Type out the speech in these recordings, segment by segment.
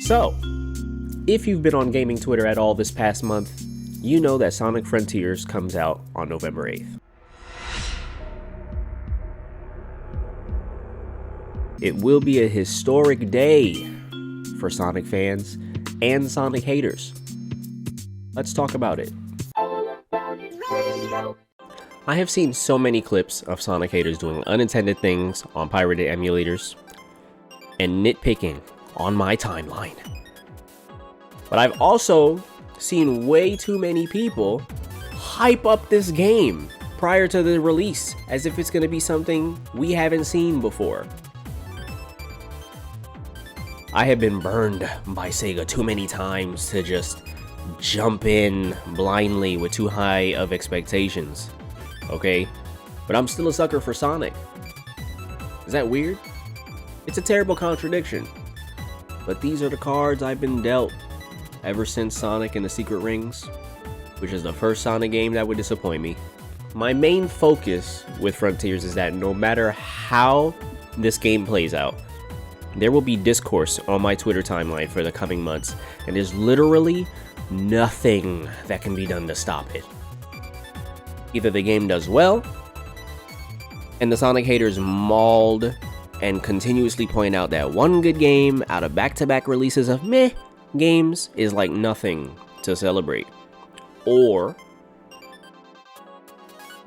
So, if you've been on gaming Twitter at all this past month, you know that Sonic Frontiers comes out on November 8th. It will be a historic day for Sonic fans and Sonic haters. Let's talk about it. I have seen so many clips of Sonic haters doing unintended things on pirated emulators and nitpicking on my timeline. But I've also seen way too many people hype up this game prior to the release as if it's going to be something we haven't seen before. I have been burned by Sega too many times to just jump in blindly with too high of expectations, okay? But I'm still a sucker for Sonic. Is that weird? It's a terrible contradiction. But these are the cards I've been dealt ever since Sonic and the Secret Rings, which is the first Sonic game that would disappoint me. My main focus with Frontiers is that no matter how this game plays out, there will be discourse on my Twitter timeline for the coming months, and there's literally nothing that can be done to stop it. Either the game does well, and the Sonic haters mauled and continuously point out that one good game out of back-to-back releases of meh games is like nothing to celebrate. Or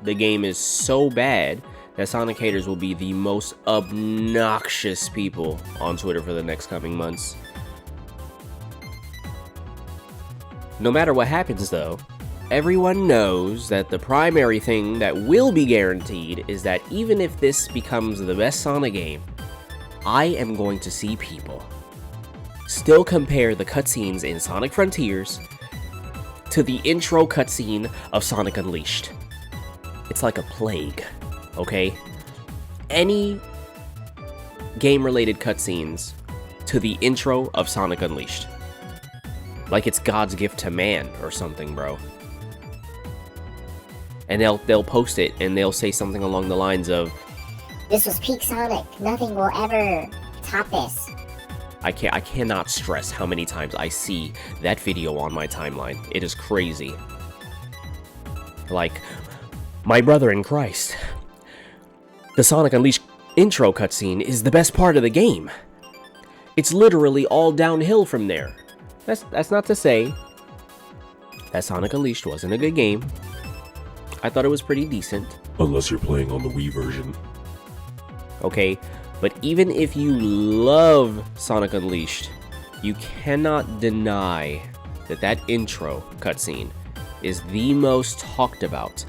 the game is so bad that Sonic haters will be the most obnoxious people on Twitter for the next coming months. No matter what happens though, everyone knows that the primary thing that will be guaranteed is that even if this becomes the best Sonic game, I am going to see people still compare the cutscenes in Sonic Frontiers to the intro cutscene of Sonic Unleashed. It's like a plague, okay? Any game-related cutscenes to the intro of Sonic Unleashed. Like it's God's gift to man or something, bro. And they'll post it and they'll say something along the lines of, "This was peak Sonic. Nothing will ever top this." I cannot stress how many times I see that video on my timeline. It is crazy. Like, my brother in Christ, the Sonic Unleashed intro cutscene is the best part of the game. It's literally all downhill from there. That's not to say that Sonic Unleashed wasn't a good game. I thought it was pretty decent. Unless you're playing on the Wii version. Okay, but even if you love Sonic Unleashed, you cannot deny that that intro cutscene is the most talked about,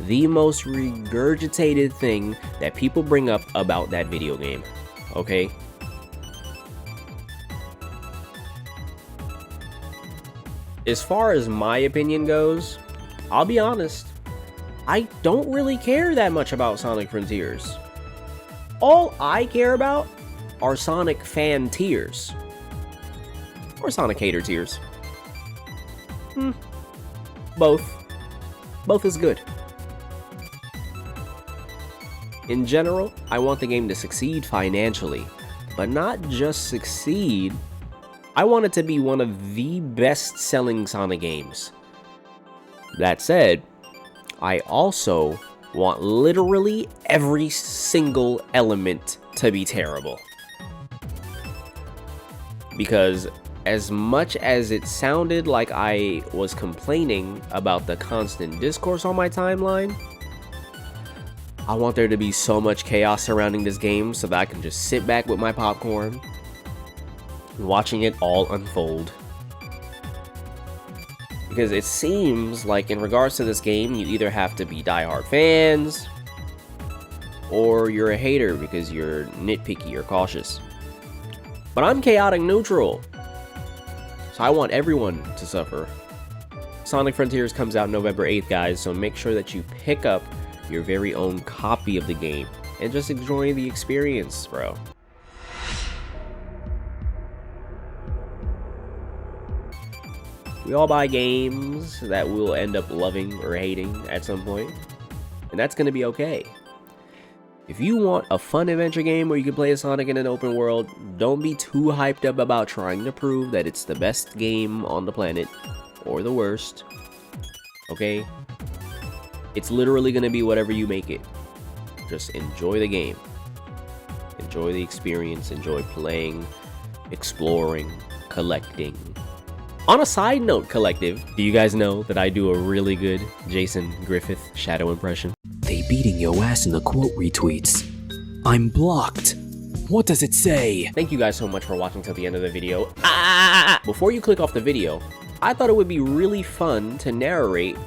the most regurgitated thing that people bring up about that video game, okay? As far as my opinion goes, I'll be honest, I don't really care that much about Sonic Frontiers. All I care about are Sonic fan tears. Or Sonic hater tears. Both. Both is good. In general, I want the game to succeed financially, but not just succeed. I want it to be one of the best-selling Sonic games. That said, I also want literally every single element to be terrible. Because as much as it sounded like I was complaining about the constant discourse on my timeline, I want there to be so much chaos surrounding this game so that I can just sit back with my popcorn, watching it all unfold. Because it seems like in regards to this game, you either have to be diehard fans, or you're a hater because you're nitpicky or cautious. But I'm chaotic neutral, so I want everyone to suffer. Sonic Frontiers comes out November 8th, guys, so make sure that you pick up your very own copy of the game and just enjoy the experience, bro. We all buy games that we'll end up loving or hating at some point, and that's going to be okay. If you want a fun adventure game where you can play as Sonic in an open world, don't be too hyped up about trying to prove that it's the best game on the planet, or the worst, okay? It's literally gonna be whatever you make it. Just enjoy the game. Enjoy the experience, enjoy playing, exploring, collecting. On a side note, collective, do you guys know that I do a really good Jason Griffith shadow impression? They beating your ass in the quote retweets. I'm blocked. What does it say? Thank you guys so much for watching till the end of the video. Before you click off the video, I thought it would be really fun to narrate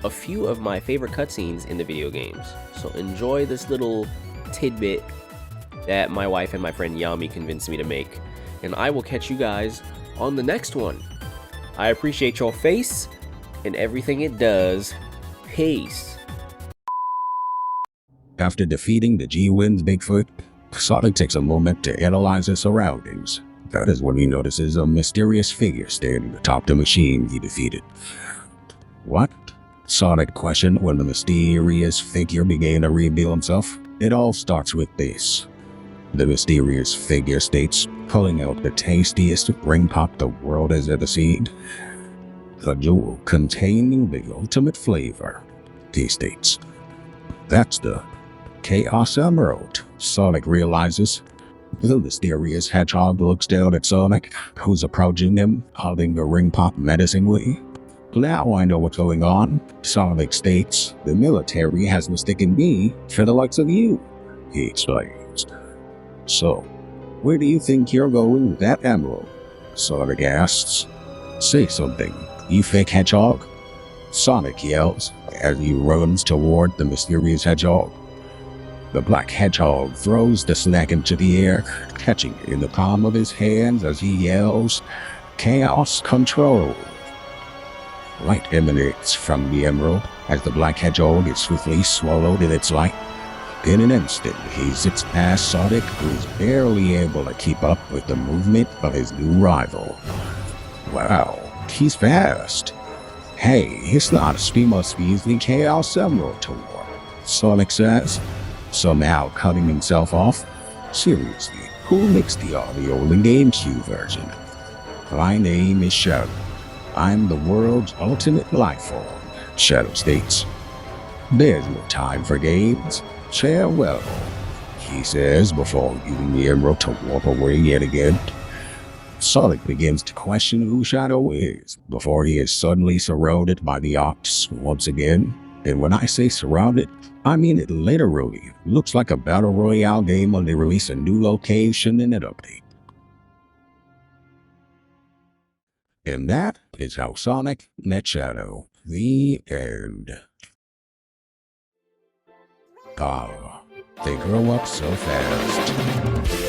a few of my favorite cutscenes in the video games. So enjoy this little tidbit that my wife and my friend Yami convinced me to make. And I will catch you guys on the next one. I appreciate your face and everything it does. Peace. After defeating the G-Win's Bigfoot, Sonic takes a moment to analyze his surroundings. That is when he notices a mysterious figure standing atop the machine he defeated. What? Sonic questioned when the mysterious figure began to reveal himself. It all starts with this. The mysterious figure states, pulling out the tastiest ring pop the world has ever seen. The jewel containing the ultimate flavor, he states. That's the Chaos Emerald, Sonic realizes. The mysterious hedgehog looks down at Sonic, who's approaching him, holding the ring pop menacingly. Now I know what's going on, Sonic states. The military has mistaken me for the likes of you, he explains. So, where do you think you're going with that emerald? Sonic asks. Say something, you fake hedgehog, Sonic yells as he runs toward the mysterious hedgehog. The black hedgehog throws the snack into the air, catching it in the palm of his hands as he yells, Chaos Control. Light emanates from the emerald as the black hedgehog is swiftly swallowed in its light. In an instant, he zips past Sonic, who is barely able to keep up with the movement of his new rival. Wow, he's fast. Hey, it's not as we must be using Chaos Emerald to war, Sonic says, somehow cutting himself off. Seriously, who makes the audio in the GameCube version? My name is Shadow. I'm the world's ultimate life form, Shadow states. There's no time for games. Farewell, he says before using the emerald to warp away yet again. Sonic begins to question who Shadow is before he is suddenly surrounded by the Ops once again. And when I say surrounded, I mean it literally. Looks like a battle royale game when they release a new location in an update. And that is how Sonic met Shadow. The end. Ah, they grow up so fast.